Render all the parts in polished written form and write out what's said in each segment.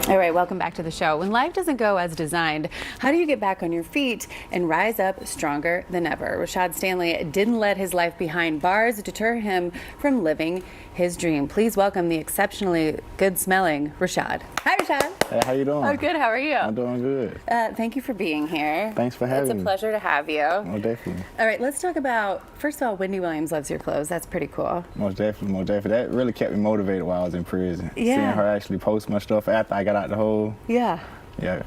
All right, welcome back to the show. When life doesn't go as designed, how do you get back on your feet and rise up stronger than ever? Rashod Stanley didn't let his life behind bars deter him from living his dream. Please welcome the exceptionally good-smelling Rashod. Hi, Rashod. Hey, how you doing? Oh, good. How are you? I'm doing good. Thank you for being here. Thanks for having me. It's a pleasure to have you. Most definitely. All right, let's talk about, first of all, Wendy Williams loves your clothes. That's pretty cool. Most definitely, most definitely. That really kept me motivated while I was in prison. Yeah. Seeing her actually post my stuff after I got out the hole. Yeah. Yeah.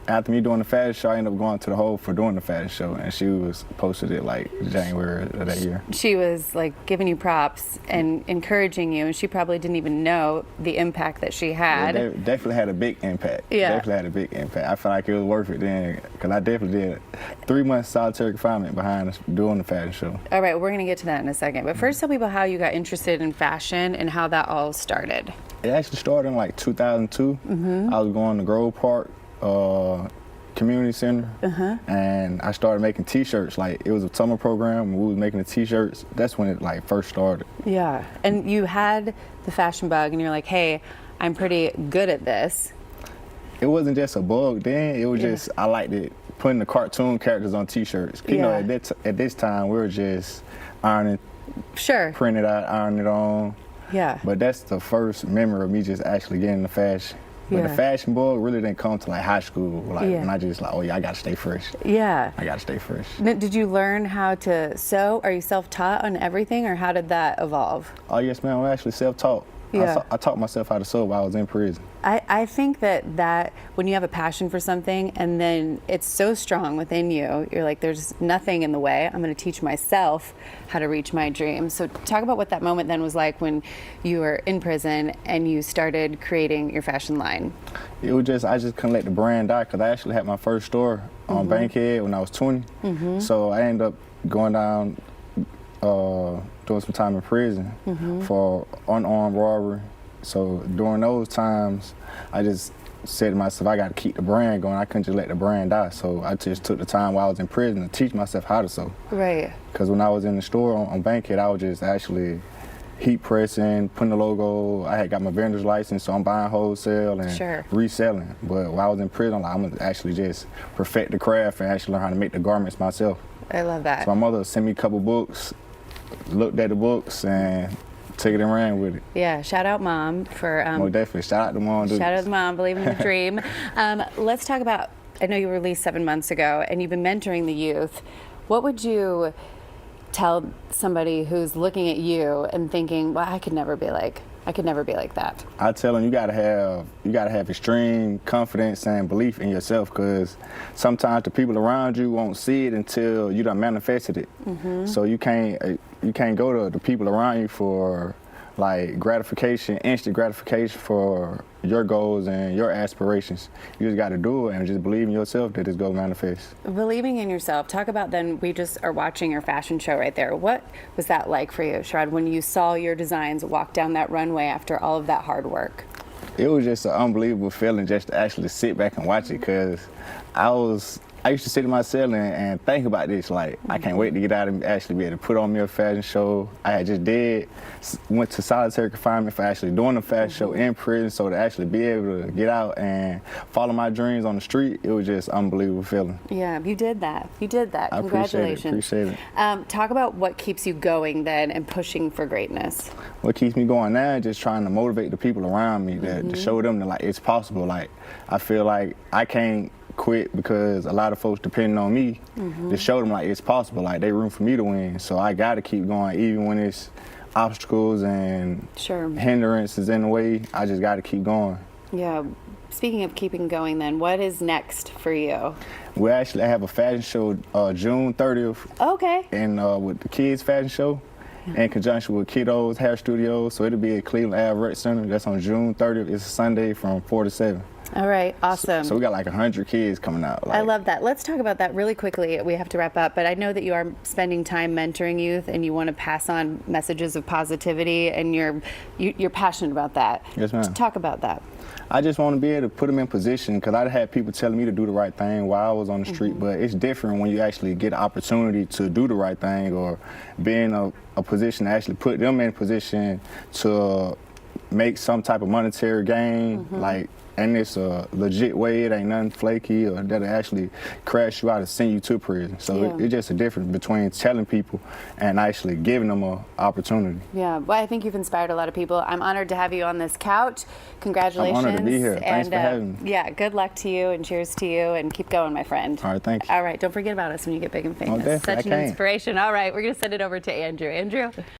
After me doing the fashion show, I ended up going to the hole for doing the fashion show, and she was posted it like January of that year. She was like giving you props and encouraging you, and she probably didn't even know the impact that she had. Yeah, definitely had a big impact. Yeah. Definitely had a big impact. I felt like it was worth it then, because I definitely did 3 months solitary confinement behind doing the fashion show. All right, we're going to get to that in a second. But first, tell people how you got interested in fashion and how that all started. It actually started in like 2002. I was going to Grove Park Community Center, and I started making T-shirts. Like, it was a summer program, we was making the T-shirts. That's when it like first started. Yeah, and you had the fashion bug, and you're like, hey, I'm pretty good at this. It wasn't just a bug then, it was just, I liked it, putting the cartoon characters on T-shirts. You know, at this time, we were just ironing, print it out, iron it on. Yeah. But that's the first memory of me just actually getting the fashion. But the fashion bug really didn't come to like high school, like when I just like, oh yeah, I gotta stay fresh. Yeah. I gotta stay fresh. Did you learn how to sew? Are you self-taught on everything, or how did that evolve? Oh yes, ma'am, I'm actually self-taught. Yeah. I taught myself how to sew while I was in prison. I think that when you have a passion for something and then it's so strong within you, you're like, there's nothing in the way. I'm going to teach myself how to reach my dreams. So talk about what that moment then was like when you were in prison and you started creating your fashion line. It was just, I just couldn't let the brand die, because I actually had my first store on Bankhead when I was 20. So I ended up going down, doing some time in prison for unarmed robbery. So during those times, I just said to myself, I got to keep the brand going. I couldn't just let the brand die. So I just took the time while I was in prison to teach myself how to sew. Right. Because when I was in the store on Bankhead, I was just actually heat pressing, putting the logo. I had got my vendor's license, so I'm buying wholesale and reselling. But while I was in prison, I'm going to actually just perfect the craft and actually learn how to make the garments myself. I love that. So my mother sent me a couple books, looked at the books, and took it and ran with it. Yeah, shout out mom for... Well, definitely, shout out to mom. Shout out to mom, believing in the dream. Let's talk about, I know you were released 7 months ago, and you've been mentoring the youth. What would you tell somebody who's looking at you and thinking, well, I could never be like that? I tell them you gotta have extreme confidence and belief in yourself, because sometimes the people around you won't see it until you done manifested it. So you can't go to the people around you for like gratification, instant gratification for your goals and your aspirations. You just got to do it and just believe in yourself that it's going to manifest. Believing in yourself. Talk about then, we just are watching your fashion show right there. What was that like for you, Rashod, when you saw your designs walk down that runway after all of that hard work? It was just an unbelievable feeling just to actually sit back and watch it, because I used to sit in my cell and think about this, like, I can't wait to get out and actually be able to put on me a fashion show. I had just went to solitary confinement for actually doing a fashion show in prison, so to actually be able to get out and follow my dreams on the street, it was just an unbelievable feeling. Yeah, you did that. You did that. Congratulations. Appreciate it. Talk about what keeps you going then and pushing for greatness. What keeps me going now is just trying to motivate the people around me, to show them that, like, it's possible. Like, I feel like I can't quit because a lot of folks depending on me to show them like it's possible, like they room for me to win. So I got to keep going even when it's obstacles and hindrances in the way. I just got to keep going. Yeah. Speaking of keeping going then, what is next for you? We actually have a fashion show June 30th. Okay. And with the kids fashion show in conjunction with Kiddos Hair Studios. So it'll be at Cleveland Ave Rec Center. That's on June 30th. It's a Sunday from 4 to 7. All right, awesome. So we got like 100 kids coming out. I love that. Let's talk about that really quickly. We have to wrap up, but I know that you are spending time mentoring youth and you want to pass on messages of positivity, and you're passionate about that. Yes, ma'am. Talk about that. I just want to be able to put them in position, because I had people telling me to do the right thing while I was on the street, but it's different when you actually get an opportunity to do the right thing, or be in a position to actually put them in position to make some type of monetary gain, like, and it's a legit way. It ain't nothing flaky or that'll actually crash you out and send you to prison. So it's just a difference between telling people and actually giving them an opportunity. Yeah, well, I think you've inspired a lot of people. I'm honored to have you on this couch. Congratulations. I'm honored to be here. Thanks for having me. Yeah, good luck to you and cheers to you and keep going, my friend. All right, thank you. All right, don't forget about us when you get big and famous. Okay, Such an inspiration. All right, we're going to send it over to Andrew. Andrew?